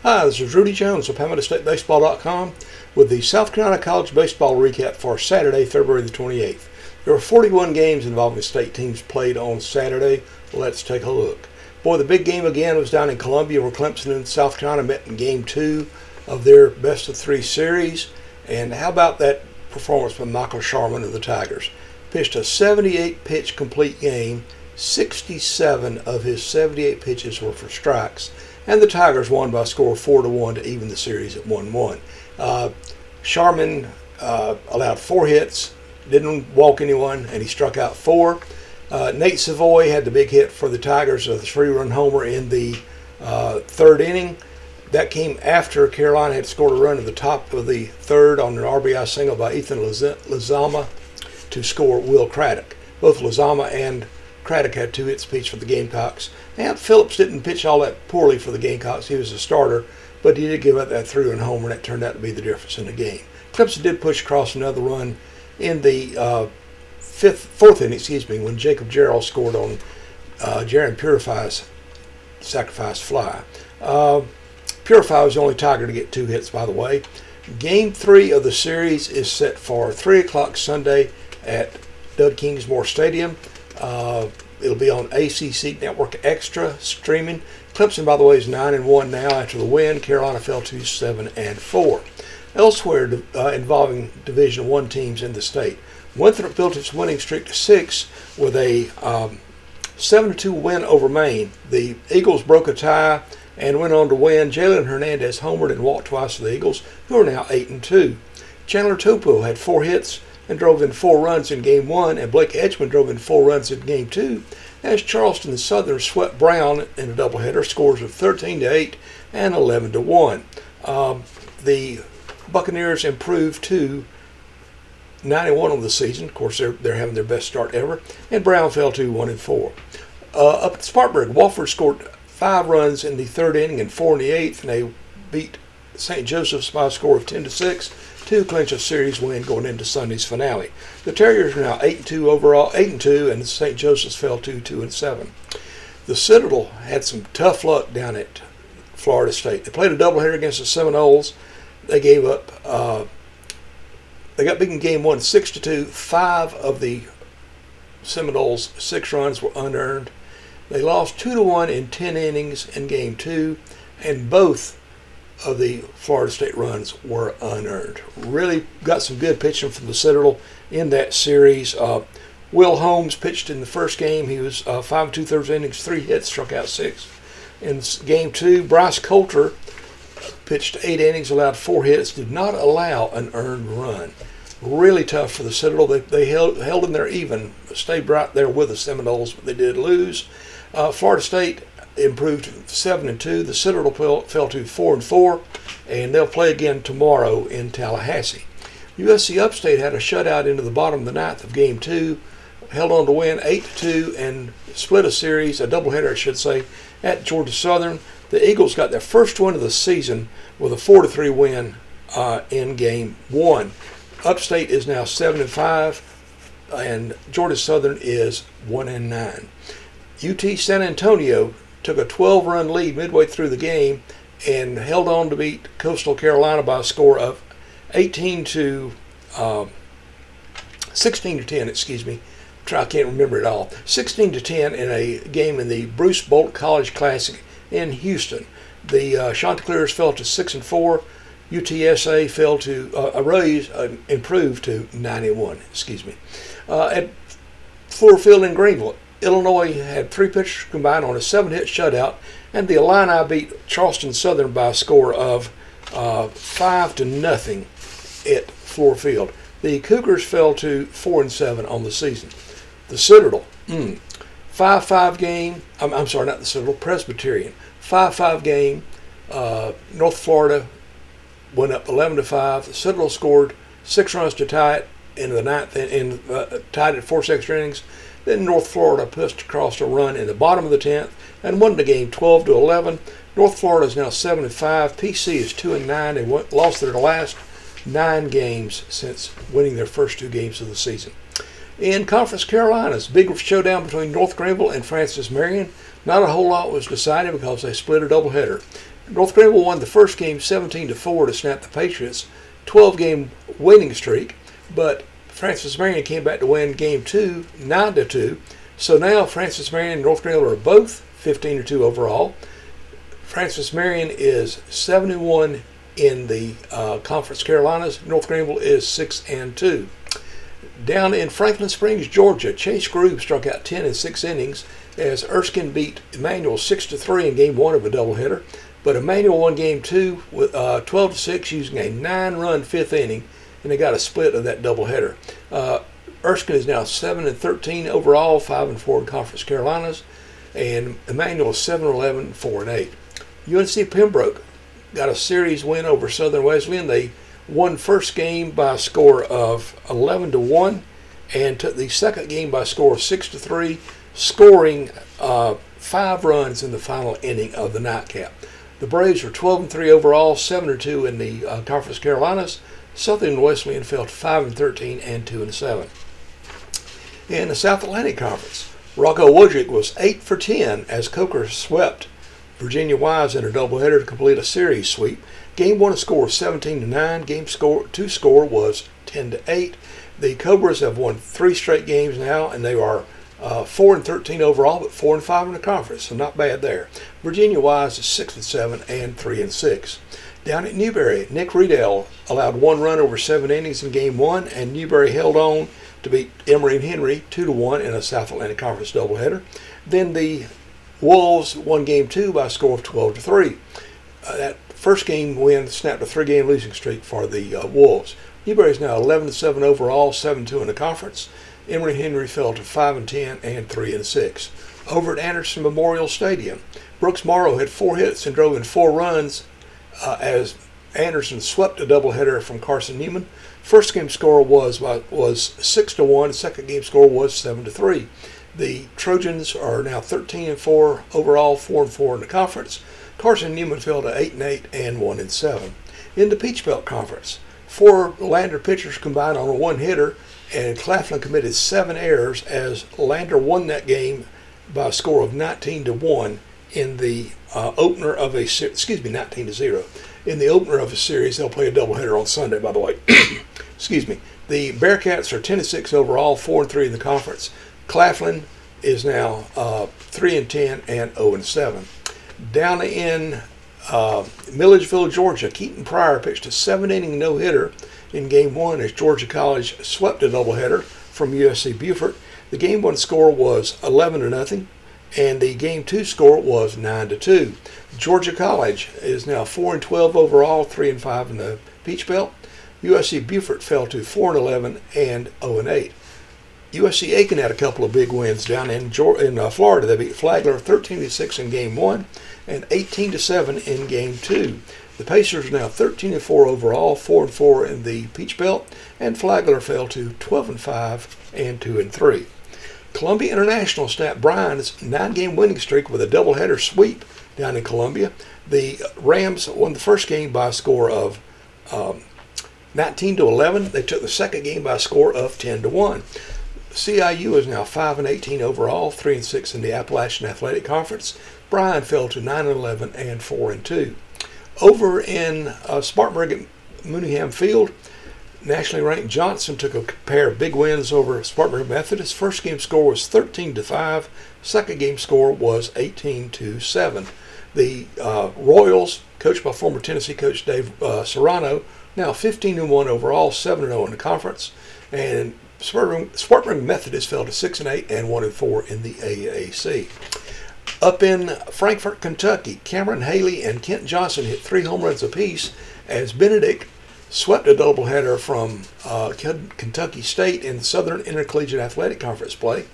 Hi, this is Rudy Jones of PalmettoStateBaseball.com with the South Carolina College Baseball recap for Saturday, February the 28th. There were 41 games involving state teams played on Saturday. Let's take a look. Boy, the big game again was down in Columbia where Clemson and South Carolina met in Game 2 of their best-of-3 series. And how about that performance by Michael Sharman of the Tigers? Pitched a 78-pitch complete game. 67 of his 78 pitches were for strikes. And the Tigers won by a score of 4-1 to even the series at 1-1. Sharman allowed 4 hits, didn't walk anyone, and he struck out 4. Nate Savoy had the big hit for the Tigers, a 3-run homer in the 3rd inning. That came after Carolina had scored a run at the top of the 3rd on an RBI single by Ethan Lizama to score Will Craddock. Both Lizama and Craddock had 2 hits apiece for the Gamecocks. And Phillips didn't pitch all that poorly for the Gamecocks. He was a starter, but he did give up that 3-run homer, and that turned out to be the difference in the game. Clemson did push across another run in the 4th inning, when Jacob Jarrell scored on Jaron Purify's sacrifice fly. Purify was the only Tiger to get 2 hits, by the way. Game 3 of the series is set for 3 o'clock Sunday at Doug Kingsmore Stadium. It'll be on ACC Network Extra streaming. Clemson, by the way, is 9-1 now after the win. Carolina fell to 7-4. Elsewhere, involving Division I teams in the state, Winthrop built its winning streak to 6 with a 7-2 win over Maine. The Eagles broke a tie and went on to win. Jalen Hernandez homered and walked twice for the Eagles, who are now 8-2. Chandler Topo had 4 hits and drove in 4 runs in Game 1, and Blake Edgman drove in 4 runs in Game 2, as Charleston and Southern swept Brown in a doubleheader, scores of 13-8 and 11-1. The Buccaneers improved to 91 on the season. Of course, they're having their best start ever, and Brown fell to 1-4. Up at Spartanburg, Wofford scored 5 runs in the 3rd inning and 4 in the 8th, and they beat St. Joseph's by a score of 10-6 to clinch a series win going into Sunday's finale. The Terriers are now 8-2 overall, 8-2, and St. Joseph's fell to 2-7. The Citadel had some tough luck down at Florida State. They played a doubleheader against the Seminoles. They gave up. They got beaten Game 1 6-2. 5 of the Seminoles' 6 runs were unearned. They lost 2-1 in 10 innings in Game 2, and both of the Florida State runs were unearned. Really got some good pitching from the Citadel in that series. Will Holmes pitched in the first game. He was 5 2/3 innings, 3 hits, struck out 6. In Game 2, Bryce Coulter pitched 8 innings, allowed 4 hits, did not allow an earned run. Really tough for the Citadel. They held in there even, stayed right there with the Seminoles, but they did lose. Florida State improved to 7-2. The Citadel fell to 4-4, and they'll play again tomorrow in Tallahassee. USC Upstate had a shutout into the bottom of the 9th of Game 2, held on to win 8-2, and split a series, a doubleheader I should say, at Georgia Southern. The Eagles got their first win of the season with a 4-3 win in Game 1. Upstate is now 7-5, and Georgia Southern is 1-9. UT San Antonio took a 12-run lead midway through the game and held on to beat Coastal Carolina by a score of 16 to 10. I can't remember it all. 16 to 10 in a game in the Bruce Bolt College Classic in Houston. The Chanticleers fell to 6-4. UTSA fell to improved to 91. At Fluor Field in Greenville, Illinois had 3 pitchers combined on a 7-hit shutout, and the Illini beat Charleston Southern by a score of 5-0 at Fluor Field. The Cougars fell to 4-7 on the season. The Citadel, 5-5 game. I'm sorry, not the Citadel. Presbyterian, 5-5 game. North Florida went up 11-5. The Citadel scored 6 runs to tie it in the 9th, and tied at 4 extra innings. Then North Florida pushed across a run in the bottom of the 10th and won the game 12-11. North Florida is now 7-5. PC is 2-9. They lost their last 9 games since winning their first 2 games of the season. In Conference Carolinas, big showdown between North Greenville and Francis Marion. Not a whole lot was decided because they split a doubleheader. North Greenville won the first game 17-4 to snap the Patriots' 12-game winning streak, but Francis Marion came back to win game 2, 9-2. So now Francis Marion and North Greenville are both 15-2 overall. Francis Marion is 7-1 in the Conference Carolinas. North Greenville is 6-2. Down in Franklin Springs, Georgia, Chase Grube struck out 10 in 6 innings as Erskine beat Emmanuel 6-3 in game 1 of a doubleheader. But Emmanuel won game 2 with 12-6 using a 9-run 5th inning, and they got a split of that doubleheader. Erskine is now 7-13 overall, 5-4 in Conference Carolinas, and Emmanuel is 7-11, 4-8. UNC Pembroke got a series win over Southern Wesleyan. They won first game by a score of 11-1 and took the second game by a score of 6-3, scoring 5 runs in the final inning of the nightcap. The Braves were 12-3 overall, 7-2 in the Conference Carolinas. Southern Wesleyan fell to 5-13 and 2-7. In the South Atlantic Conference, Rocco Woodrick was 8 for 10 as Coker swept Virginia Wise in a doubleheader to complete a series sweep. Game 1 score was 17-9. Game 2 score was 10-8. The Cobras have won 3 straight games now, and they are 4-13 overall, but 4-5 in the conference, so not bad there. Virginia Wise is 6-7 and 3-6. Down at Newberry, Nick Riedel allowed 1 run over 7 innings in game 1, and Newberry held on to beat Emory and Henry 2-1 in a South Atlantic Conference doubleheader. Then the Wolves won game 2 by a score of 12-3. That first game win snapped a 3-game losing streak for the Wolves. Newberry is now 11-7 overall, 7-2 in the conference. Emory and Henry fell to 5-10 and 3-6. Over at Anderson Memorial Stadium, Brooks Morrow had 4 hits and drove in 4 runs as Anderson swept a doubleheader from Carson Newman. First game score was 6-1. Second game score was 7-3. The Trojans are now 13-4 overall, 4-4 in the conference. Carson Newman fell to 8-8 and 1-7. In the Peach Belt Conference, 4 Lander pitchers combined on a 1-hitter, and Claflin committed 7 errors as Lander won that game by a score of 19-1 in the opener of a 19-0 in the opener of a series. They'll play a doubleheader on Sunday, by the way. Excuse me. The Bearcats are 10-6 overall, 4-3 in the conference. Claflin is now 3-10 and 0-7. Down in Milledgeville, Georgia, Keaton Pryor pitched a 7-inning no-hitter in Game 1 as Georgia College swept a doubleheader from USC Beaufort. The Game 1 score was 11-0, and the Game 2 score was 9-2. Georgia College is now 4-12 overall, 3-5 in the Peach Belt. USC Beaufort fell to 4-11 and 0-8. USC Aiken had a couple of big wins down in Florida. They beat Flagler 13-6 in Game 1 and 18-7 in Game 2. The Pacers are now 13-4 overall, 4-4 in the Peach Belt, and Flagler fell to 12-5 and 2-3. Columbia International snapped Bryan's 9-game winning streak with a doubleheader sweep down in Columbia. The Rams won the first game by a score of 19-11. They took the second game by a score of 10-1. CIU is now 5-18 overall, 3-6 in the Appalachian Athletic Conference. Bryan fell to 9-11 and 4-2. Over in Spartanburg at Mooneyham Field, nationally ranked Johnson took a pair of big wins over Spartanburg Methodist. First game score was 13-5. Second game score was 18-7. The Royals, coached by former Tennessee coach Dave Serrano, now 15-1 overall, 7-0 in the conference. And Spartanburg Methodist fell to 6-8 and 1-4 in the AAC. Up in Frankfort, Kentucky, Cameron Haley and Kent Johnson hit 3 home runs apiece as Benedict swept a doubleheader from Kentucky State in the Southern Intercollegiate Athletic Conference play.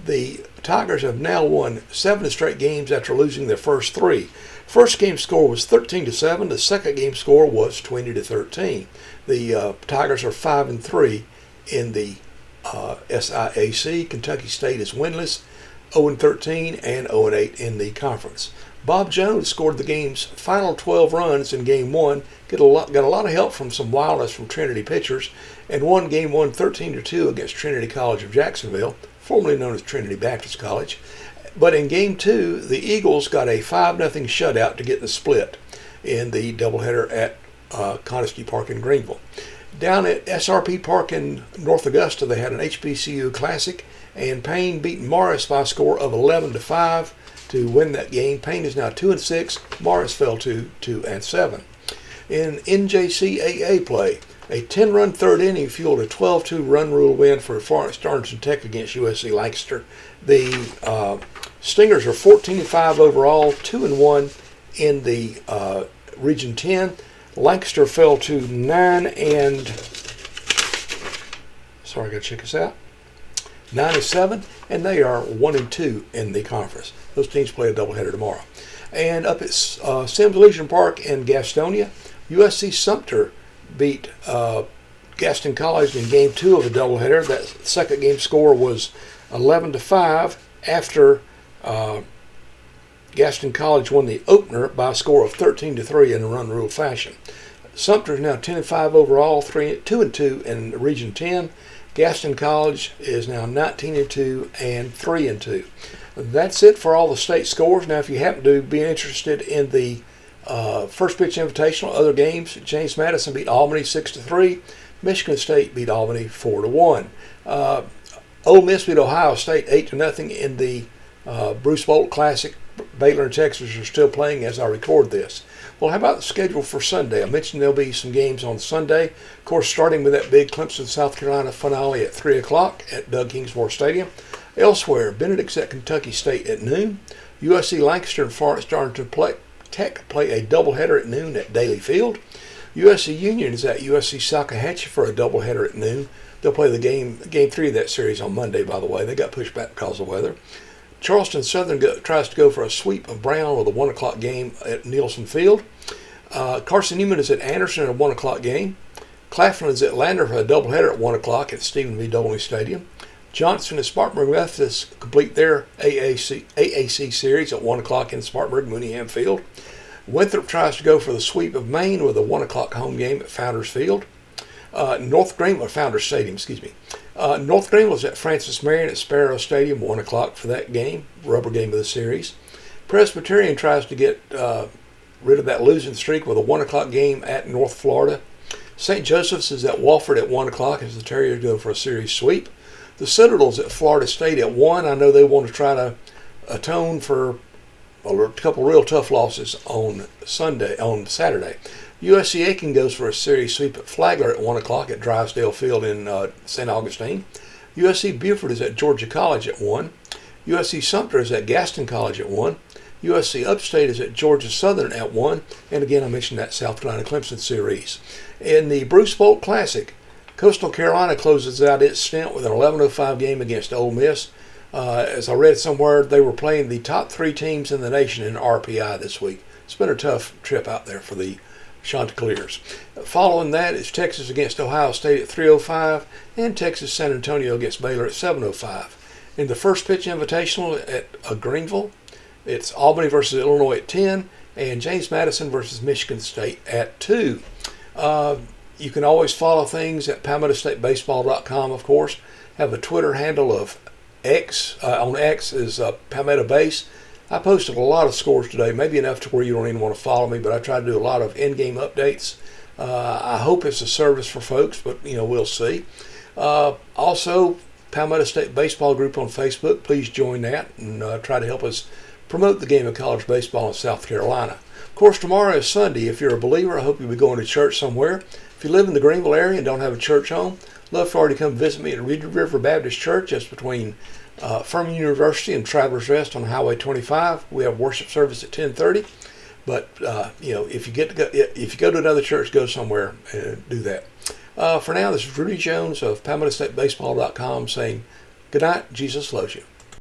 The Tigers have now won 7 straight games after losing their first 3. First game score was 13-7. The second game score was 20-13. The Tigers are 5-3 in the SIAC. Kentucky State is winless, 0-13 and 0-8 in the conference. Bob Jones scored the game's final 12 runs in Game 1, got a lot of help from some wildness from Trinity pitchers, and won Game 1 13-2 against Trinity College of Jacksonville, formerly known as Trinity Baptist College. But in Game 2, the Eagles got a 5-0 shutout to get the split. in the doubleheader at Conisky Park in Greenville. Down at SRP Park in North Augusta, they had an HBCU Classic, and Payne beat Morris by a score of 11-5 to win that game. Payne is now 2-6. Morris fell to 2-7. In NJCAA play, a 10-run third inning fueled a 12-2 run rule win for Florence Darlington Tech against USC Lancaster. The Stingers are 14-5 overall, 2-1 in the Region 10. Lancaster fell to 9-7, and they are 1-2 in the conference. Those teams play a doubleheader tomorrow. And up at Sims Legion Park in Gastonia, USC Sumter beat Gaston College in Game 2 of a doubleheader. That second game score was 11-5 after Gaston College won the opener by a score of 13-3 in a run rule fashion. Sumter is now 10-5 overall, 2-2 in Region 10. Gaston College is now 19-2 and 3-2. That's it for all the state scores. Now, if you happen to be interested in the First Pitch Invitational, other games, James Madison beat Albany 6-3. Michigan State beat Albany 4-1. Ole Miss beat Ohio State 8-0 in the Bruce Bolt Classic. Baylor and Texas are still playing as I record this. Well, how about the schedule for Sunday? I mentioned there'll be some games on Sunday. Of course, starting with that big Clemson, South Carolina finale at 3 o'clock at Doug Kingsmore Stadium. Elsewhere, Benedict's at Kentucky State at noon. USC Lancaster and Florence Darlington Tech play a doubleheader at noon at Daly Field. USC Union is at USC Salkehatchie for a doubleheader at noon. They'll play the game 3 of that series on Monday, by the way. They got pushed back because of weather. Charleston Southern tries to go for a sweep of Brown with a 1 o'clock game at Nielsen Field. Carson Newman is at Anderson at a 1 o'clock game. Claflin is at Lander for a doubleheader at 1 o'clock at Stephen V. Donnelly Stadium. Johnson and Spartanburg Methodist complete their AAC series at 1 o'clock in Spartanburg Mooneyham Field. Winthrop tries to go for the sweep of Maine with a 1 o'clock home game at Founders Field. Founders Stadium, North Greenville is at Francis Marion at Sparrow Stadium, 1 o'clock for that game, rubber game of the series. Presbyterian tries to get rid of that losing streak with a 1 o'clock game at North Florida. St. Joseph's is at Wofford at 1 o'clock as the Terriers go for a series sweep. The Citadels at Florida State at 1. I know they want to try to atone for a couple real tough losses on Saturday. USC Aiken goes for a series sweep at Flagler at 1 o'clock at Drysdale Field in St. Augustine. USC Beaufort is at Georgia College at 1. USC Sumter is at Gaston College at 1. USC Upstate is at Georgia Southern at 1. And again, I mentioned that South Carolina Clemson series. In the Bruce Bolt Classic, Coastal Carolina closes out its stint with an 11:05 game against Ole Miss. As I read somewhere, they were playing the top 3 teams in the nation in RPI this week. It's been a tough trip out there for the Chanticleers. Following that is Texas against Ohio State at 3:05 and Texas San Antonio against Baylor at 7:05. In the First Pitch Invitational at Greenville, it's Albany versus Illinois at 10 and James Madison versus Michigan State at 2. You can always follow things at PalmettoStateBaseball.com, of course. Have a Twitter handle of X. On X is Palmetto Base. I posted a lot of scores today, maybe enough to where you don't even want to follow me, but I try to do a lot of in-game updates. I hope it's a service for folks, but we'll see. Also, Palmetto State Baseball Group on Facebook. Please join that and try to help us promote the game of college baseball in South Carolina. Of course, tomorrow is Sunday. If you're a believer, I hope you'll be going to church somewhere. If you live in the Greenville area and don't have a church home, love for you to come visit me at Reed River Baptist Church. That's between Furman University and Travelers Rest on Highway 25. We have worship service at 10:30. But if you go to another church, go somewhere and do that. For now, this is Rudy Jones of PalmettoStateBaseball.com saying good night. Jesus loves you.